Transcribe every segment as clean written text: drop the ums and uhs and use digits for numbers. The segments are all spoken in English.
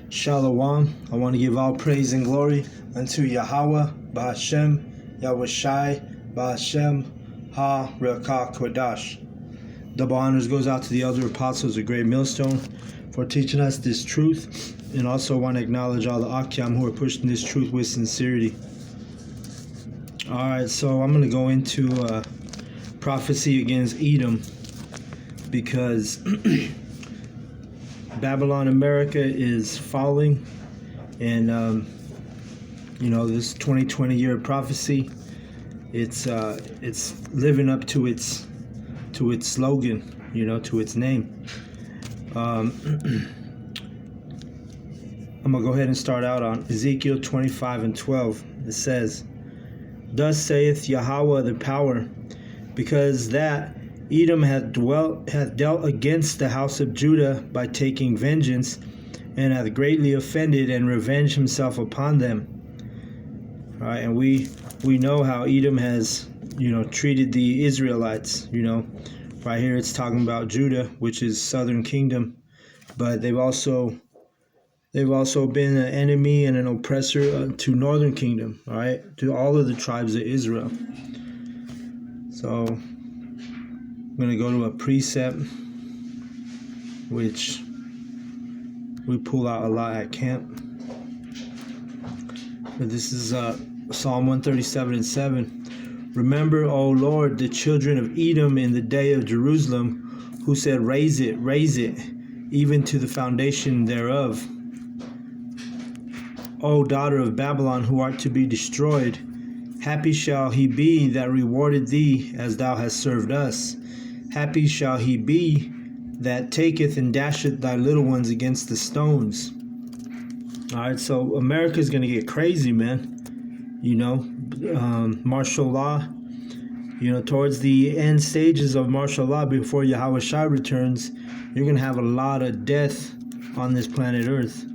Shalom. I want to give all praise and glory unto Yahweh, Bahashem, Yahushai, Bahashem, Ha-Rekah Kodash. Double honors goes out to the elder apostles of Great Millstone for teaching us this truth, and also want to acknowledge all the Akyam who are pushing this truth with sincerity. Alright, so I'm going to go into prophecy against Edom, because Babylon America is falling, and this 2020 year prophecy, it's living up to its slogan, to its name. I'm gonna go ahead and start out on Ezekiel 25:12. It says, "Thus saith Yahweh the power, because that Edom hath dealt against the house of Judah by taking vengeance, and hath greatly offended and revenged himself upon them." All right, and we know how Edom has treated the Israelites. Right here it's talking about Judah, which is southern kingdom, but they've also been an enemy and an oppressor to northern kingdom. All right, to all of the tribes of Israel. So I'm going to go to a precept which we pull out a lot at camp. But this is Psalm 137:7. "Remember, O Lord, the children of Edom in the day of Jerusalem, who said, raise it, even to the foundation thereof. O daughter of Babylon, who art to be destroyed, happy shall he be that rewarded thee as thou hast served us. Happy shall he be that taketh and dasheth thy little ones against the stones." All right, so America's going to get crazy, man. Martial law, towards the end stages of martial law before Yahushua returns, you're going to have a lot of death on this planet Earth.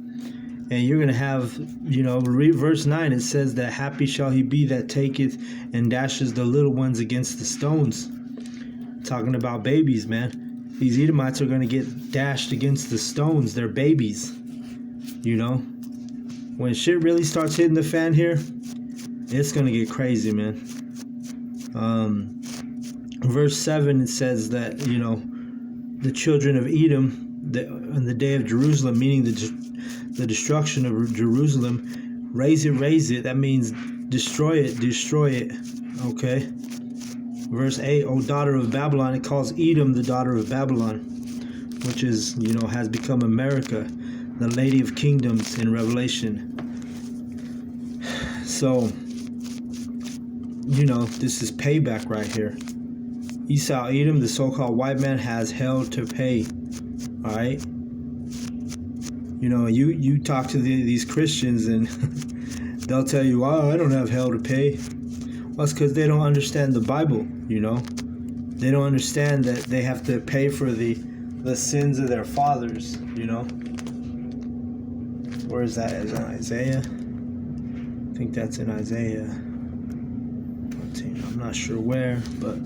And you're going to have, read verse 9, it says that happy shall he be that taketh and dashes the little ones against the stones. Talking about babies, man. These Edomites are going to get dashed against the stones. They're babies. When shit really starts hitting the fan here, it's going to get crazy, man. Verse 7, it says that, the children of Edom, in the day of Jerusalem, meaning the destruction of Jerusalem, raise it. That means destroy it. Okay. Verse 8, "O daughter of Babylon," it calls Edom the daughter of Babylon, which is, has become America, the lady of kingdoms in Revelation. So, this is payback right here. Esau Edom, the so-called white man, has hell to pay. All right. You talk to these Christians and they'll tell you, "Oh, I don't have hell to pay." Well, it's because they don't understand the Bible. They don't understand that they have to pay for the sins of their fathers. Where is that? Is it Isaiah? I think that's in Isaiah. I'm not sure where, but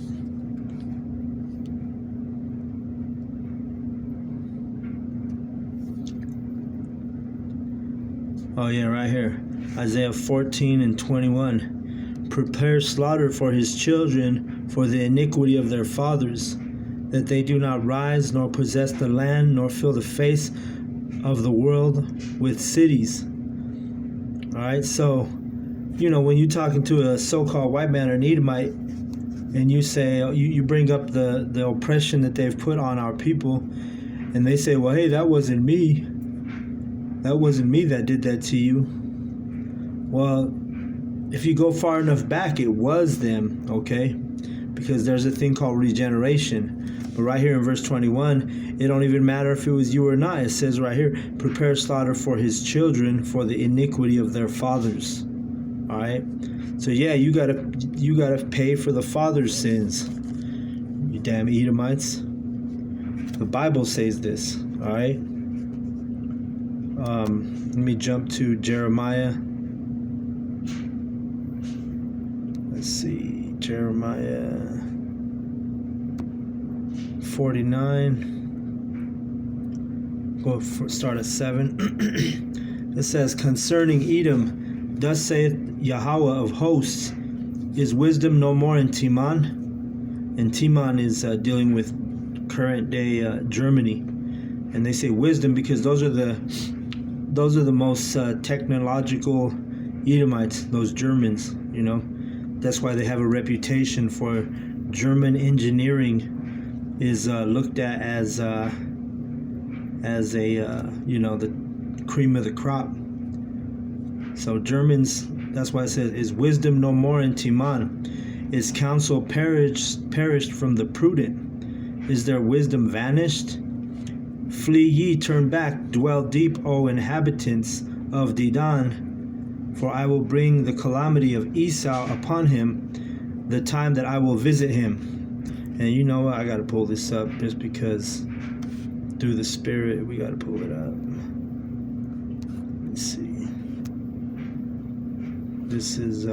oh yeah, right here. Isaiah 14:21. "Prepare slaughter for his children for the iniquity of their fathers, that they do not rise nor possess the land nor fill the face of the world with cities." All right, so when you're talking to a so-called white man or an Edomite, and you say you bring up the oppression that they've put on our people, and they say, "Well, hey, that wasn't me that did that to you." Well, if you go far enough back, it was them, okay? Because there's a thing called regeneration. But right here in verse 21, it don't even matter if it was you or not. It says right here, "Prepare slaughter for his children for the iniquity of their fathers." All right? So yeah, you gotta pay for the father's sins. You damn Edomites. The Bible says this, all right? Let me jump to Jeremiah. Let's see, Jeremiah 49. Start at 7. It says, concerning Edom, thus saith Yahweh of hosts, is wisdom no more in Teman? And Teman is dealing with current day Germany, and they say wisdom because those are the most technological Edomites, those Germans. You know, that's why they have a reputation for German engineering is looked at as a the cream of the crop. So Germans, that's why it says, is wisdom no more in Teman? Is counsel perished from the prudent? Is their wisdom vanished? Flee ye, turn back, dwell deep, O inhabitants of Dedan, for I will bring the calamity of Esau upon him, the time that I will visit him. And you know what? I got to pull this up just because through the Spirit, we got to pull it up. Let's see. This is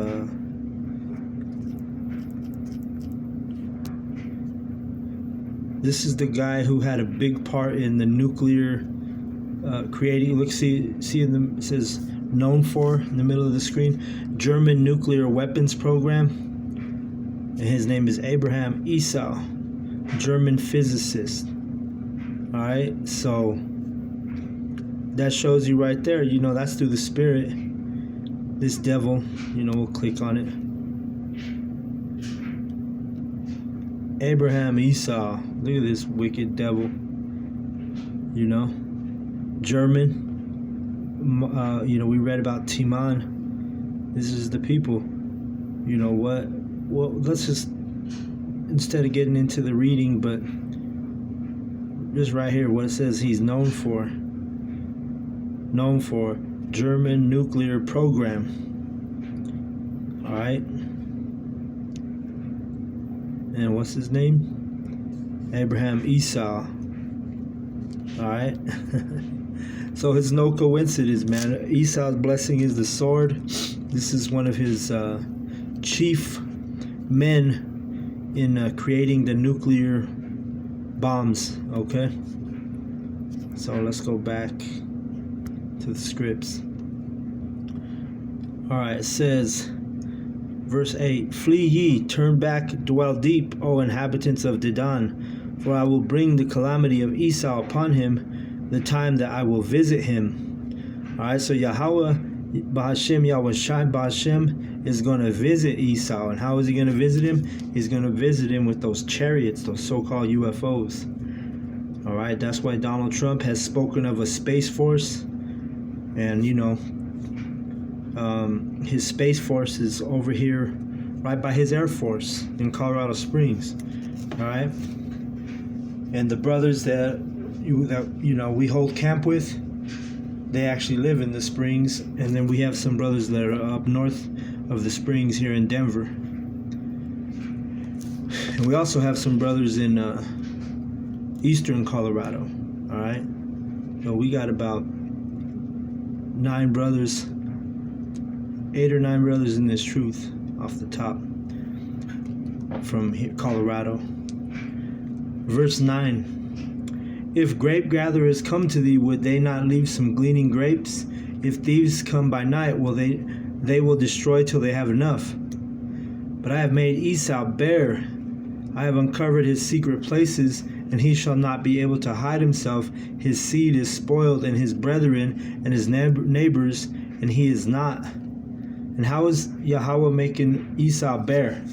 this is the guy who had a big part in the nuclear creating. Look, see in the, it says known for in the middle of the screen, German nuclear weapons program, and his name is Abraham Esau, German physicist. All right, so that shows you right there. You know, that's through the Spirit. This devil, you know, we'll click on it. Abraham Esau. Look at this wicked devil. You know, German. You know, we read about Teman. This is the people. You know what? Well, let's just, instead of getting into the reading, but just right here, what it says he's known for. Known for German nuclear program. All right. And what's his name? Abraham Esau. All right. So it's no coincidence, man. Esau's blessing is the sword. This is one of his chief men in creating the nuclear bombs. Okay. So let's go back to the scripts. All right. It says, verse 8, flee ye, turn back, dwell deep, O inhabitants of Dedan, for I will bring the calamity of Esau upon him, the time that I will visit him. All right, so Yahweh Bahashem, Yahweh Shai Bahashem is going to visit Esau. And how is he going to visit him? He's going to visit him with those chariots, those so-called UFOs. All right, that's why Donald Trump has spoken of a space force. And, you know, his space force is over here right by his Air Force in Colorado Springs. All right, and the brothers that we hold camp with, they actually live in the Springs, and then we have some brothers that are up north of the Springs here in Denver, and we also have some brothers in eastern Colorado. All right, so we got about 8 or 9 brothers in this truth off the top from here, Colorado. Verse 9, if grape gatherers come to thee, would they not leave some gleaning grapes? If thieves come by night, they will destroy till they have enough. But I have made Esau bare. I have uncovered his secret places, and he shall not be able to hide himself. His seed is spoiled, and his brethren and his neighbors, and he is not. And how is Yahweh making Esau bare?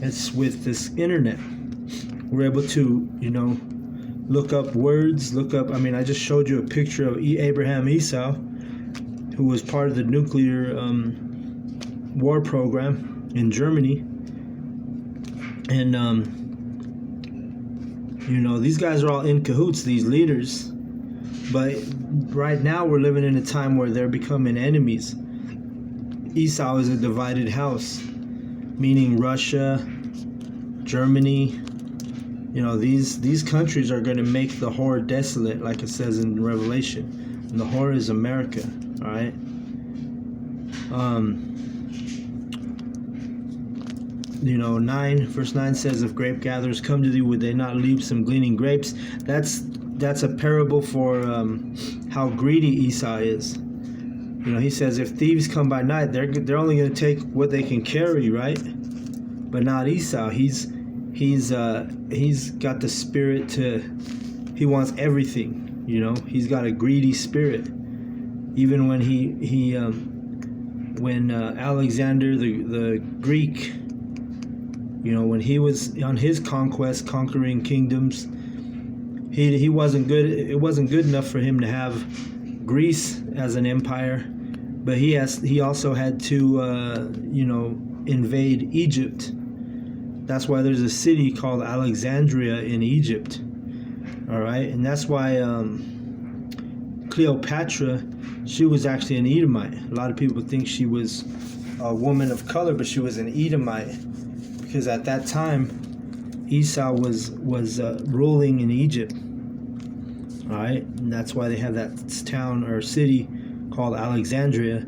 It's with this internet. We're able to, look up words, I just showed you a picture of Abraham Esau, who was part of the nuclear war program in Germany. And, these guys are all in cahoots, these leaders. But right now we're living in a time where they're becoming enemies. Esau is a divided house, meaning Russia, Germany. These countries are going to make the whore desolate, like it says in Revelation. And the whore is America, all right? Verse 9 says, if grape gatherers come to thee, would they not leave some gleaning grapes? That's a parable for how greedy Esau is. You know, he says if thieves come by night, they're only going to take what they can carry, right? But not Esau. He's got the spirit to. He wants everything. You know, he's got a greedy spirit. Even when when Alexander the Greek, you know, when he was on his conquest, conquering kingdoms, he wasn't good. It wasn't good enough for him to have Greece as an empire, but he also had to invade Egypt. That's why there's a city called Alexandria in Egypt. All right, and that's why Cleopatra, she was actually an Edomite. A lot of people think she was a woman of color, but she was an Edomite because at that time Esau was ruling in Egypt. All right, and that's why they have that town or city called Alexandria,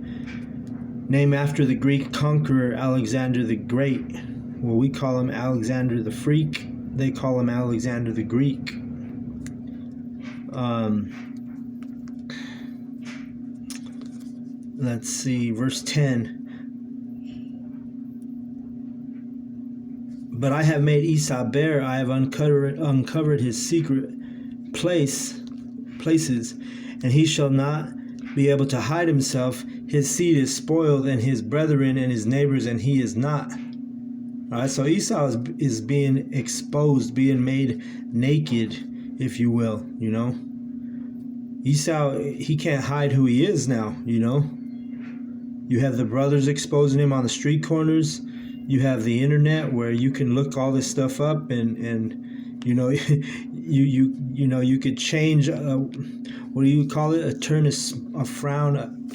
named after the Greek conqueror Alexander the Great. Well, we call him Alexander the Freak. They call him Alexander the Greek. Let's see, verse 10. But I have made Esau bare. I have uncovered his secret places, and he shall not be able to hide himself. His seed is spoiled, and his brethren and his neighbors, and he is not. All right, so Esau is being exposed, being made naked, if you will, you know. Esau, he can't hide who he is now, you know. You have the brothers exposing him on the street corners. You have the internet where you can look all this stuff up, and you know, you could change. What do you call it? Turn a frown